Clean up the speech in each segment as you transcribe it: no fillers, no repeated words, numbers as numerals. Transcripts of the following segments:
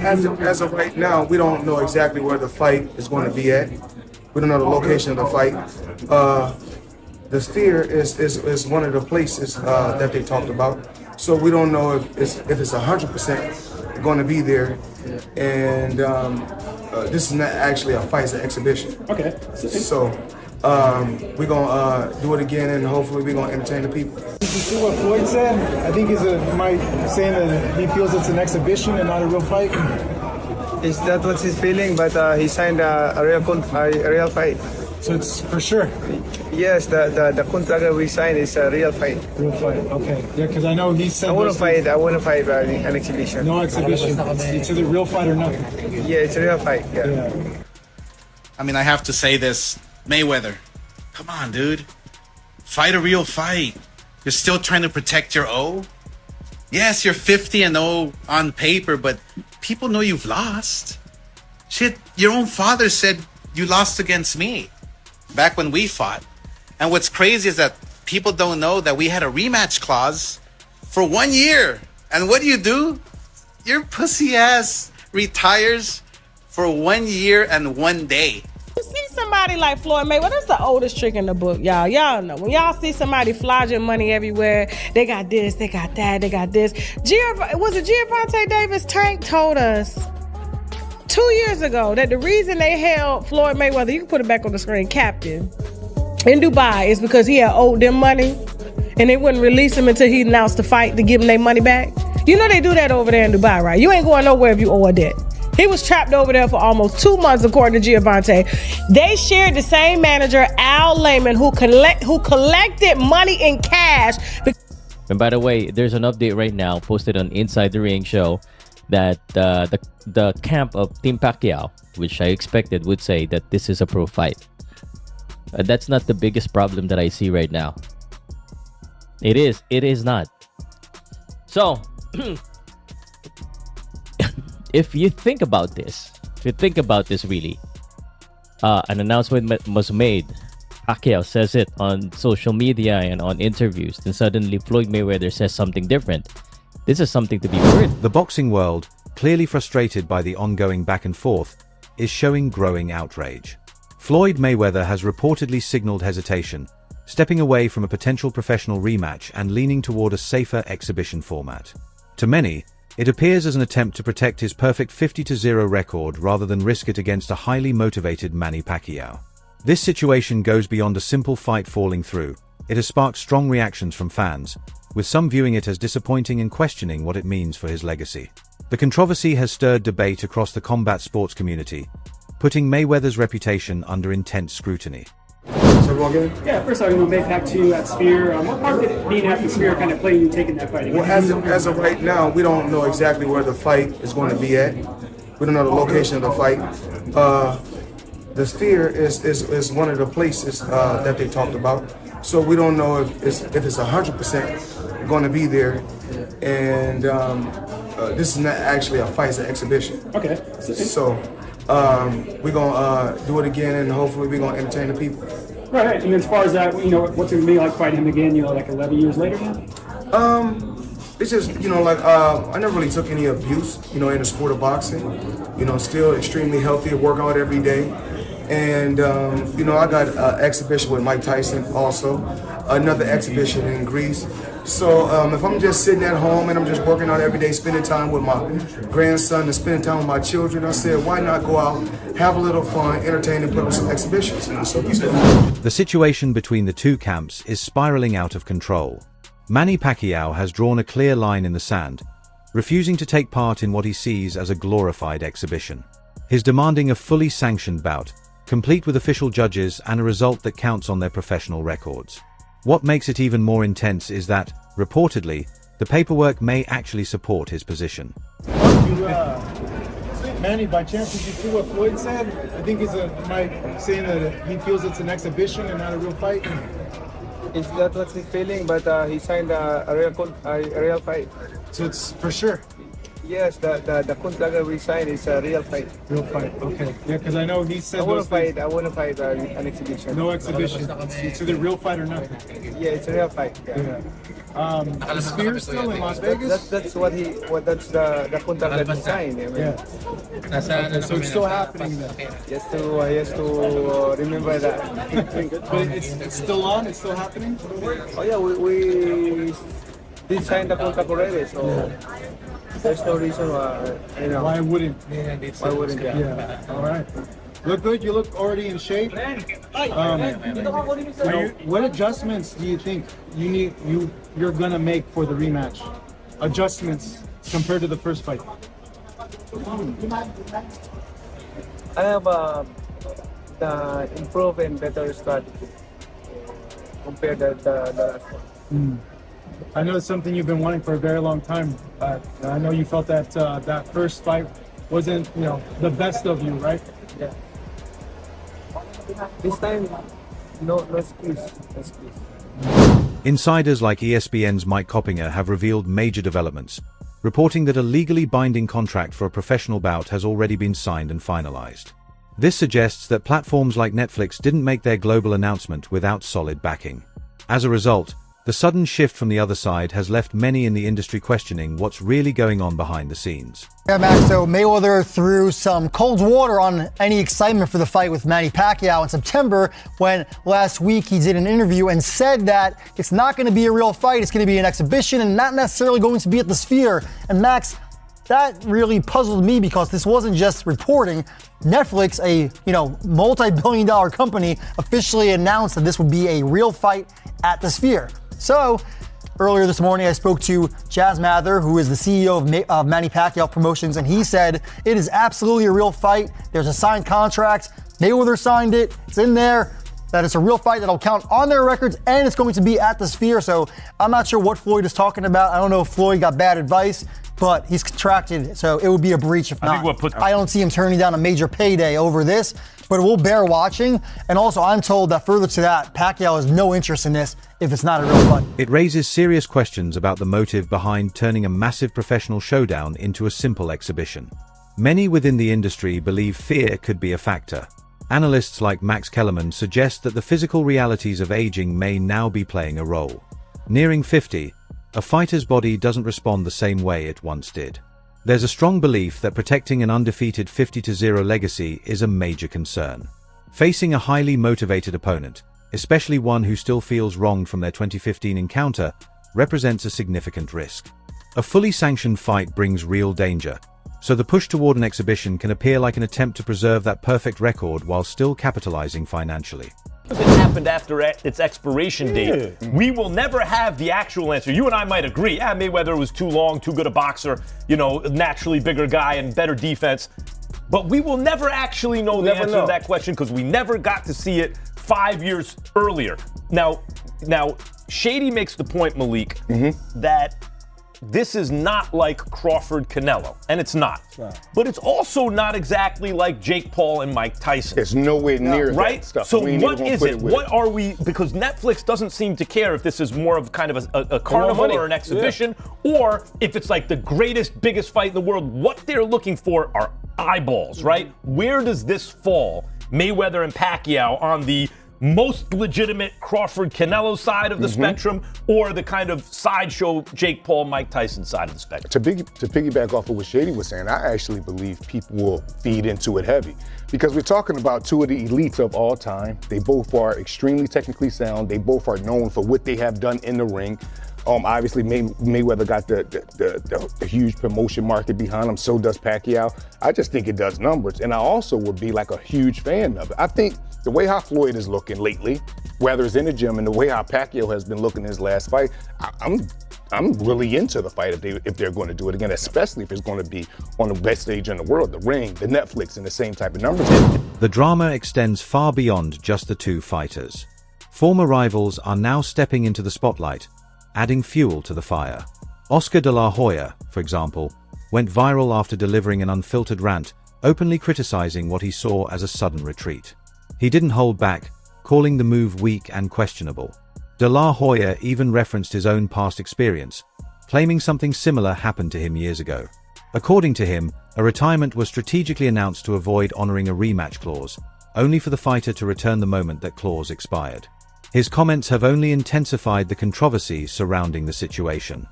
as of right now, we don't know exactly where the fight is going to be at. We don't know the location of the fight. The Sphere is one of the places that they talked about. So we don't know if it's 100% going to be there. And this is not actually a fight, it's an exhibition. Okay. So we're going to do it again, and hopefully we're going to entertain the people. Did you see what Floyd said? I think he's saying that he feels it's an exhibition and not a real fight. Is that what he's feeling? But he signed a real fight. So it's for sure. Yes, the contract that we signed is a real fight. Real fight. Okay. Yeah, because I know he said. I want to fight an exhibition. No exhibition. It's either real fight or nothing. Yeah, it's a real fight. Yeah. I mean, I have to say this, Mayweather. Come on, dude. Fight a real fight. You're still trying to protect your O. Yes, you're 50-0 on paper, but people know you've lost. Shit, your own father said you lost against me back when we fought. And what's crazy is that people don't know that we had a rematch clause for 1 year. And what do? Your pussy ass retires for 1 year and 1 day. You see somebody like Floyd Mayweather, that's the oldest trick in the book, y'all. Y'all know. When y'all see somebody flogging money everywhere, they got this, they got that, they got this. Was it Gervonta Davis? Tank told us 2 years ago that the reason they held Floyd Mayweather, you can put it back on the screen, captain, in Dubai is because he had owed them money and they wouldn't release him until he announced the fight to give them their money back. You know they do that over there in Dubai, right? You ain't going nowhere if you owe a debt. He was trapped over there for almost 2 months, according to Gervonta. They shared the same manager, Al Layman, who collected money in cash. And by the way, there's an update right now posted on Inside the Ring show that the camp of Team Pacquiao, which I expected would say that this is a pro fight. That's not the biggest problem that I see right now. It is not. So if you think about this really, an announcement was made. Pacquiao says it on social media and on interviews. Then suddenly Floyd Mayweather says something different. This is something to be worried. The boxing world, clearly frustrated by the ongoing back and forth, is showing growing outrage. Floyd Mayweather has reportedly signaled hesitation, stepping away from a potential professional rematch and leaning toward a safer exhibition format. To many, it appears as an attempt to protect his perfect 50-0 record rather than risk it against a highly motivated Manny Pacquiao. This situation goes beyond a simple fight falling through. It has sparked strong reactions from fans, with some viewing it as disappointing and questioning what it means for his legacy. The controversy has stirred debate across the combat sports community, putting Mayweather's reputation under intense scrutiny. Yeah, first I'm going to back to that Sphere. What part did being at the Sphere kind of play you taking that fight? Well, as of right now, we don't know exactly where the fight is going to be at. We don't know the location of the fight. The Sphere is one of the places that they talked about. So we don't know if it's 100% going to be there. And this is not actually a fight, it's an exhibition. Okay. So we're going to do it again, and hopefully we're going to entertain the people. Right, and as far as that, what's it going to be like fighting him again, like 11 years later now? It's just, I never really took any abuse, in the sport of boxing. Still extremely healthy, work out every day. And, I got an exhibition with Mike Tyson also, another exhibition in Greece. So if I'm just sitting at home and I'm just working out every day, spending time with my grandson and spending time with my children, I said, why not go out, have a little fun, entertain, and put on some exhibitions? The situation between the two camps is spiraling out of control. Manny Pacquiao has drawn a clear line in the sand, refusing to take part in what he sees as a glorified exhibition. He's demanding a fully sanctioned bout, complete with official judges and a result that counts on their professional records. What makes it even more intense is that, reportedly, the paperwork may actually support his position. Manny, by chance, did you see what Floyd said? I think he's saying that he feels it's an exhibition and not a real fight. Is that what he's feeling? But he signed a real fight. So it's for sure. Yes, the contract that we signed is a real fight. Real fight. Okay. Yeah, because I know he said I those things. I want to fight an exhibition. No exhibition. It's either real fight or nothing. Yeah, it's a real fight. Yeah. Is Spear still in Las Vegas? That's the contract that we signed. I mean, Yeah. Okay, so it's still happening then. Just to remember that. But it's still on? It's still happening? Oh yeah, we did sign the contract already, so there's no reason why, Why wouldn't? why wouldn't you? Yeah. All right. Look good. You look already in shape. What adjustments do you think you're gonna make for the rematch? Adjustments compared to the first fight. I have the improve and better strategy compared to the last one. I know it's something you've been wanting for a very long time. I know you felt that that first fight wasn't, the best of you, right? Yeah. This time, no excuse. No excuse. Insiders like ESPN's Mike Coppinger have revealed major developments, reporting that a legally binding contract for a professional bout has already been signed and finalized. This suggests that platforms like Netflix didn't make their global announcement without solid backing. As a result, the sudden shift from the other side has left many in the industry questioning what's really going on behind the scenes. Yeah, Max, so Mayweather threw some cold water on any excitement for the fight with Manny Pacquiao in September when last week he did an interview and said that it's not going to be a real fight, it's going to be an exhibition and not necessarily going to be at the Sphere. And Max, that really puzzled me because this wasn't just reporting. Netflix, a multi-billion-dollar company, officially announced that this would be a real fight at the Sphere. So, earlier this morning, I spoke to Jazz Mather, who is the CEO of Manny Pacquiao Promotions, and he said it is absolutely a real fight. There's a signed contract. Mayweather signed it. It's in there. That it's a real fight that'll count on their records, and it's going to be at the Sphere. So, I'm not sure what Floyd is talking about. I don't know if Floyd got bad advice, but he's contracted, so it would be a breach if not. I don't see him turning down a major payday over this, but it will bear watching. And also, I'm told that further to that, Pacquiao has no interest in this if it's not a real fight. It raises serious questions about the motive behind turning a massive professional showdown into a simple exhibition. Many within the industry believe fear could be a factor. Analysts like Max Kellerman suggest that the physical realities of aging may now be playing a role. Nearing 50, a fighter's body doesn't respond the same way it once did. There's a strong belief that protecting an undefeated 50-0 legacy is a major concern. Facing a highly motivated opponent, especially one who still feels wronged from their 2015 encounter, represents a significant risk. A fully sanctioned fight brings real danger, so the push toward an exhibition can appear like an attempt to preserve that perfect record while still capitalizing financially. It happened after its expiration date. We will never have the actual answer. You and I might agree, Mayweather was too long, too good a boxer, naturally bigger guy and better defense. But we will never actually know the answer to that question because we never got to see it 5 years earlier. Now, Shady makes the point, Malik, that this is not like Crawford-Canelo, and it's not. But it's also not exactly like Jake Paul and Mike Tyson. It's nowhere near that stuff. So what is it? What are we, because Netflix doesn't seem to care if this is more of kind of a carnival or an exhibition, or if it's like the greatest, biggest fight in the world. What they're looking for are eyeballs, right? Where does this fall, Mayweather and Pacquiao, on the most legitimate Crawford-Canelo side of the spectrum, or the kind of sideshow Jake Paul, Mike Tyson side of the spectrum? To piggyback off of what Shady was saying, I actually believe people will feed into it heavy because we're talking about two of the elites of all time. They both are extremely technically sound. They both are known for what they have done in the ring. Obviously, Mayweather got the huge promotion market behind him. So does Pacquiao. I just think it does numbers, and I also would be like a huge fan of it. I think the way how Floyd is looking lately, whether it's in the gym, and the way how Pacquiao has been looking in his last fight, I'm really into the fight if they're going to do it again, especially if it's going to be on the best stage in the world, the ring, the Netflix, and the same type of numbers. The drama extends far beyond just the two fighters. Former rivals are now stepping into the spotlight, adding fuel to the fire. Oscar de la Hoya, for example, went viral after delivering an unfiltered rant, openly criticizing what he saw as a sudden retreat. He didn't hold back, calling the move weak and questionable. De la Hoya even referenced his own past experience, claiming something similar happened to him years ago. According to him, a retirement was strategically announced to avoid honoring a rematch clause, only for the fighter to return the moment that clause expired. His comments have only intensified the controversy surrounding the situation.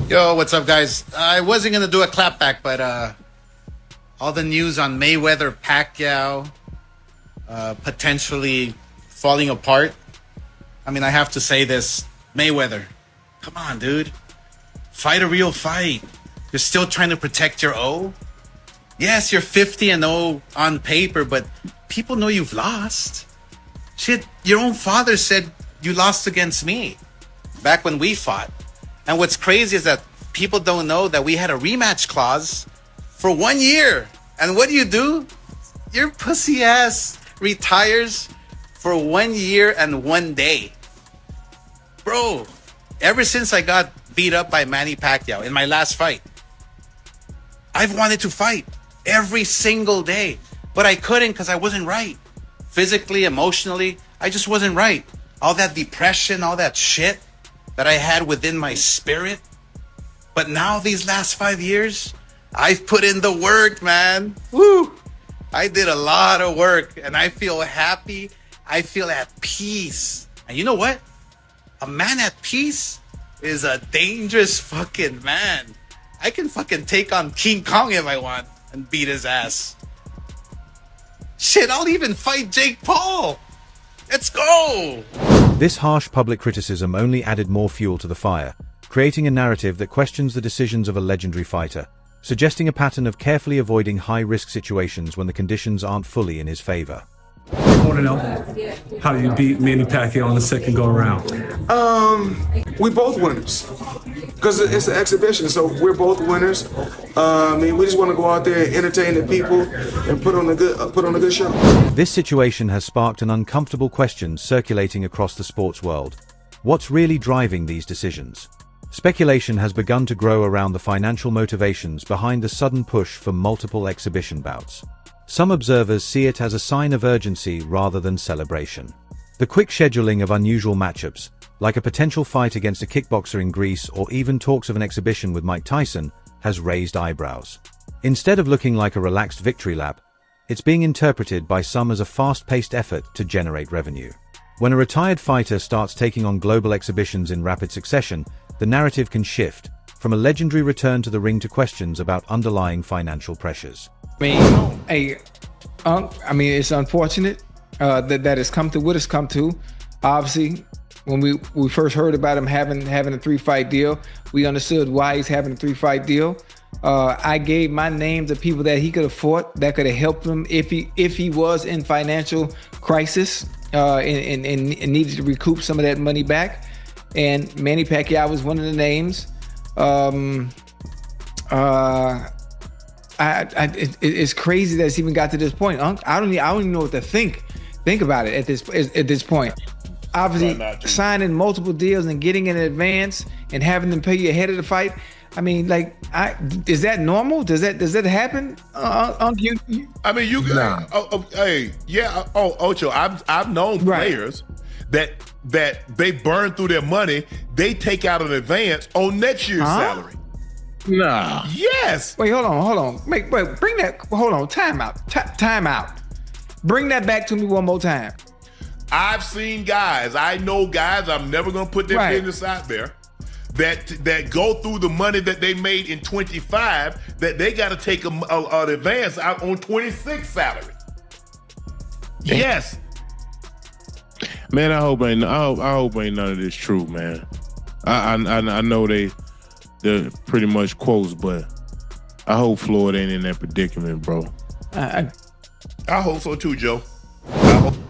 Yo, what's up, guys? I wasn't gonna do a clapback, but all the news on Mayweather, Pacquiao, potentially falling apart. I mean, I have to say this. Mayweather, come on, dude. Fight a real fight. You're still trying to protect your O? Yes, you're 50-0 on paper, but people know you've lost. Shit, your own father said you lost against me back when we fought. And what's crazy is that people don't know that we had a rematch clause for 1 year. And what do? Your pussy ass retires for 1 year and 1 day. Bro, ever since I got beat up by Manny Pacquiao in my last fight, I've wanted to fight every single day, but I couldn't because I wasn't right. Physically, emotionally, I just wasn't right. All that depression, all that shit that I had within my spirit. But now these last 5 years, I've put in the work, man. Woo! I did a lot of work and I feel happy. I feel at peace. And you know what? A man at peace is a dangerous fucking man. I can fucking take on King Kong if I want and beat his ass. Shit, I'll even fight Jake Paul. Let's go. This harsh public criticism only added more fuel to the fire, creating a narrative that questions the decisions of a legendary fighter, suggesting a pattern of carefully avoiding high-risk situations when the conditions aren't fully in his favor. I want to know, how do you beat Manny Pacquiao on the second go-around? We both winners. Because it's an exhibition, so we're both winners. I mean, we just want to go out there and entertain the people and put on a good show. This situation has sparked an uncomfortable question circulating across the sports world. What's really driving these decisions? Speculation has begun to grow around the financial motivations behind the sudden push for multiple exhibition bouts. Some observers see it as a sign of urgency rather than celebration. The quick scheduling of unusual matchups, like a potential fight against a kickboxer in Greece or even talks of an exhibition with Mike Tyson, has raised eyebrows. Instead of looking like a relaxed victory lap, it's being interpreted by some as a fast-paced effort to generate revenue. When a retired fighter starts taking on global exhibitions in rapid succession, the narrative can shift, from a legendary return to the ring to questions about underlying financial pressures. I mean, it's unfortunate that it's come to what it's come to. Obviously, when we first heard about him having a 3-fight deal, we understood why he's having a 3-fight deal. I gave my names of people that he could have fought, that could have helped him if he was in financial crisis and needed to recoup some of that money back. And Manny Pacquiao was one of the names. It's crazy that it's even got to this point. I don't even know what to think about it at this point. Obviously, signing multiple deals and getting in advance and having them pay you ahead of the fight. I mean, like, is that normal? Does that happen? I mean, you. Nah. Ocho. I've known players that they burn through their money. They take out an advance on next year's salary. Nah. Yes. Wait, hold on. Wait, bring that. Hold on. Time out. Bring that back to me one more time. I've seen guys. I know guys. I'm never gonna put their business out there. That go through the money that they made in 25. That they got to take an advance out on 26 salary. Yes. Man, I hope ain't none of this true, man. I know they're pretty much quotes, but I hope Floyd ain't in that predicament, bro. I hope so too, Joe.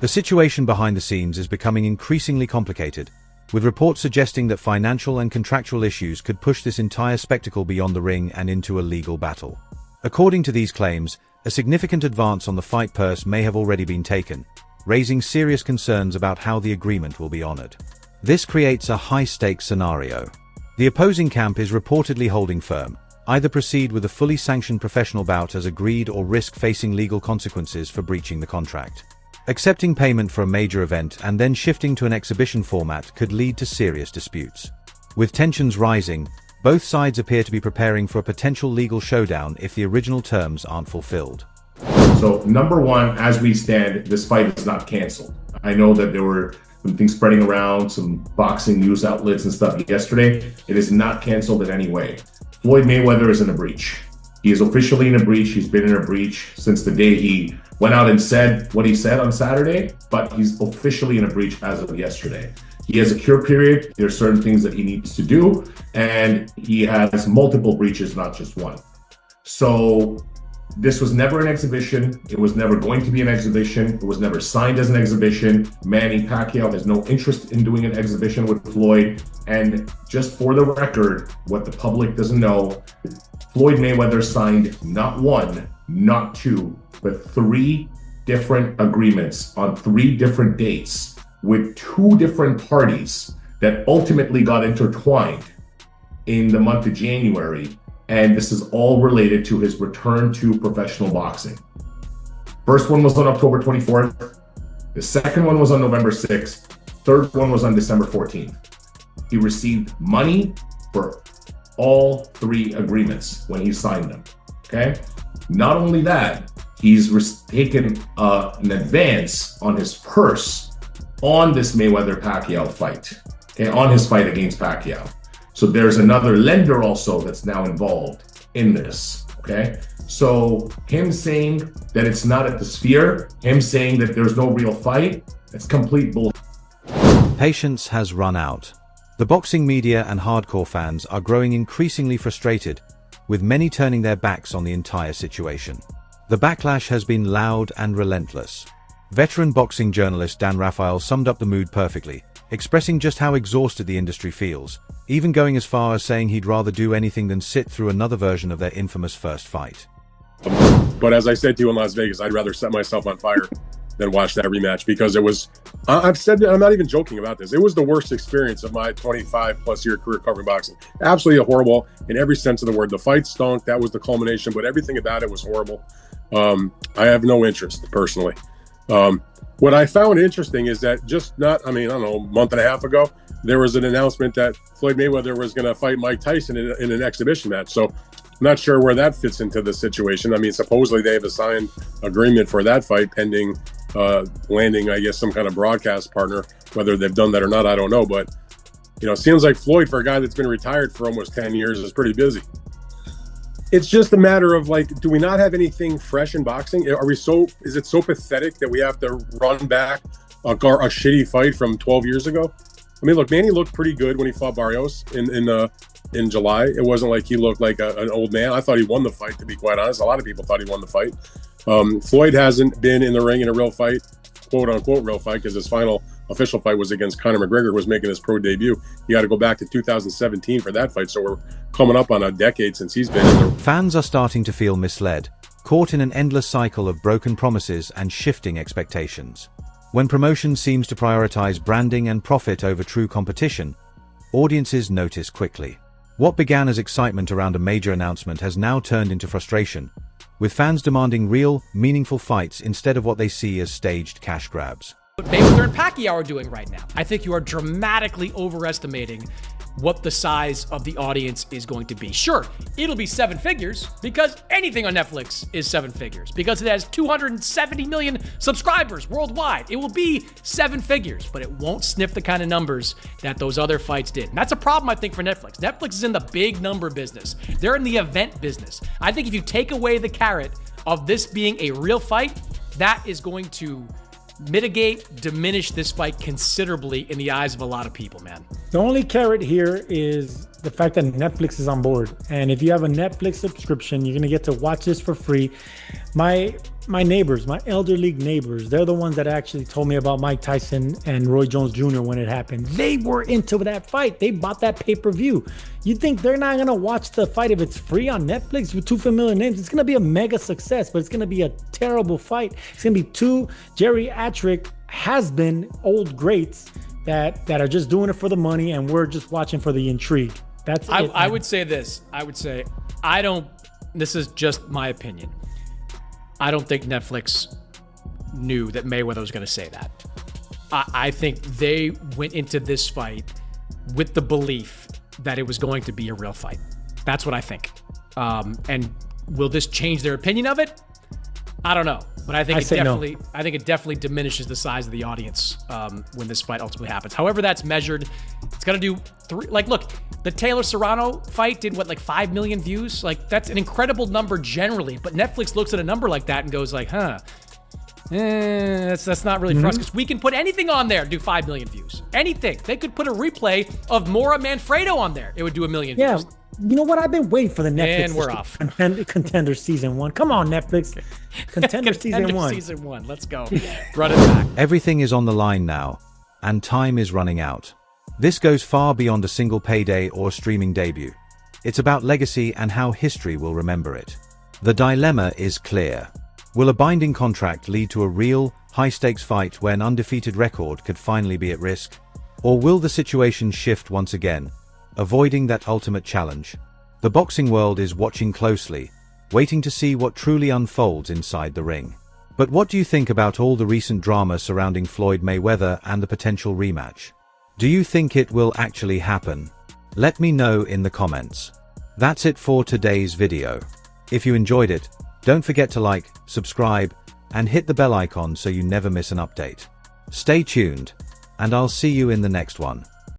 The situation behind the scenes is becoming increasingly complicated, with reports suggesting that financial and contractual issues could push this entire spectacle beyond the ring and into a legal battle. According to these claims, a significant advance on the fight purse may have already been taken, raising serious concerns about how the agreement will be honored. This creates a high-stakes scenario. The opposing camp is reportedly holding firm. Either proceed with a fully sanctioned professional bout as agreed or risk facing legal consequences for breaching the contract. Accepting payment for a major event and then shifting to an exhibition format could lead to serious disputes. With tensions rising, Both sides appear to be preparing for a potential legal showdown if the original terms aren't fulfilled. So number one, as we stand, this fight is not canceled. I know that there were some things spreading around, some boxing news outlets and stuff yesterday. It is not canceled in any way. Floyd Mayweather is in a breach. He is officially in a breach. He's been in a breach since the day he went out and said what he said on Saturday, but he's officially in a breach as of yesterday. He has a cure period. There are certain things that he needs to do, and he has multiple breaches, not just one. So this was never an exhibition. It was never going to be an exhibition. It was never signed as an exhibition. Manny Pacquiao has no interest in doing an exhibition with Floyd. And just for the record, what the public doesn't know, Floyd Mayweather signed not one, not two, but 3 different agreements on 3 different dates with 2 different parties that ultimately got intertwined in the month of January. And this is all related to his return to professional boxing. First one was on October 24th. The second one was on November 6th. Third one was on December 14th. He received money for all 3 agreements when he signed them, okay? Not only that, he's taken an advance on his purse on this Mayweather-Pacquiao fight, okay, on his fight against Pacquiao. So there's another lender also that's now involved in this, okay? So him saying that it's not at the Sphere, him saying that there's no real fight, it's complete bullshit. Patience has run out. The boxing media and hardcore fans are growing increasingly frustrated, with many turning their backs on the entire situation. The backlash has been loud and relentless. Veteran boxing journalist Dan Raphael summed up the mood perfectly, expressing just how exhausted the industry feels, even going as far as saying he'd rather do anything than sit through another version of their infamous first fight. But as I said to you in Las Vegas, I'd rather set myself on fire than watch that rematch, because it was, I've said that, I'm not even joking about this, it was the worst experience of my 25+ year career covering boxing. Absolutely horrible in every sense of the word. The fight stunk, that was the culmination, but everything about it was horrible. I have no interest personally. What I found interesting is that I don't know, a month and a half ago, there was an announcement that Floyd Mayweather was going to fight Mike Tyson in an exhibition match. So I'm not sure where that fits into the situation. I mean, supposedly they have a signed agreement for that fight pending landing, I guess, some kind of broadcast partner. Whether they've done that or not, I don't know. But, you know, it seems like Floyd, for a guy that's been retired for almost 10 years, is pretty busy. It's just a matter of, like, do we not have anything fresh in boxing? Is it so pathetic that we have to run back a shitty fight from 12 years ago? I mean, look, Manny looked pretty good when he fought Barrios in July. It wasn't like he looked like an old man. I thought he won the fight, to be quite honest. A lot of people thought he won the fight. Floyd hasn't been in the ring in a real fight, quote unquote real fight, because his final official fight was against Conor McGregor, who was making his pro debut. You got to go back to 2017 for that fight. So we're coming up on a decade since he's been in the... Fans are starting to feel misled, caught in an endless cycle of broken promises and shifting expectations. When promotion seems to prioritize branding and profit over true competition, audiences notice quickly. What began as excitement around a major announcement has now turned into frustration, with fans demanding real, meaningful fights instead of what they see as staged cash grabs. What Mayweather and Pacquiao are doing right now, I think you are dramatically overestimating what the size of the audience is going to be. Sure, it'll be 7 figures, because anything on Netflix is 7 figures, because it has 270 million subscribers worldwide. It will be 7 figures, but it won't sniff the kind of numbers that those other fights did. And that's a problem, I think, for Netflix. Netflix is in the big number business. They're in the event business. I think if you take away the carrot of this being a real fight, that is going to diminish this fight considerably in the eyes of a lot of people, man. The only carrot here is the fact that Netflix is on board. And if you have a Netflix subscription, you're going to get to watch this for free. My neighbors, my elder league neighbors, they're the ones that actually told me about Mike Tyson and Roy Jones Jr. when it happened. They were into that fight. They bought that pay-per-view. You think they're not going to watch the fight if it's free on Netflix with 2 familiar names? It's going to be a mega success, but it's going to be a terrible fight. It's going to be 2 geriatric has-been old greats that are just doing it for the money, and we're just watching for the intrigue. That's it. I would say this. This is just my opinion. I don't think Netflix knew that Mayweather was going to say that. I think they went into this fight with the belief that it was going to be a real fight. That's what I think. And will this change their opinion of it? I don't know, but I think it definitely diminishes the size of the audience when this fight ultimately happens. However, that's measured. It's gonna do look, the Taylor Serrano fight did what, like 5 million views? Like, that's an incredible number generally, but Netflix looks at a number like that and goes like, that's not really for us, because we can put anything on there, do 5 million views. Anything. They could put a replay of Mora Manfredo on there. It would do 1 million views. You know what? I've been waiting for the Netflix. And we're off. Contender season 1. Come on, Netflix. Contender season 1. Season 1. Let's go. Run it back. Everything is on the line now, and time is running out. This goes far beyond a single payday or streaming debut. It's about legacy and how history will remember it. The dilemma is clear. Will a binding contract lead to a real, high-stakes fight where an undefeated record could finally be at risk? Or will the situation shift once again, avoiding that ultimate challenge? The boxing world is watching closely, waiting to see what truly unfolds inside the ring. But what do you think about all the recent drama surrounding Floyd Mayweather and the potential rematch? Do you think it will actually happen? Let me know in the comments. That's it for today's video. If you enjoyed it, don't forget to like, subscribe, and hit the bell icon so you never miss an update. Stay tuned, and I'll see you in the next one.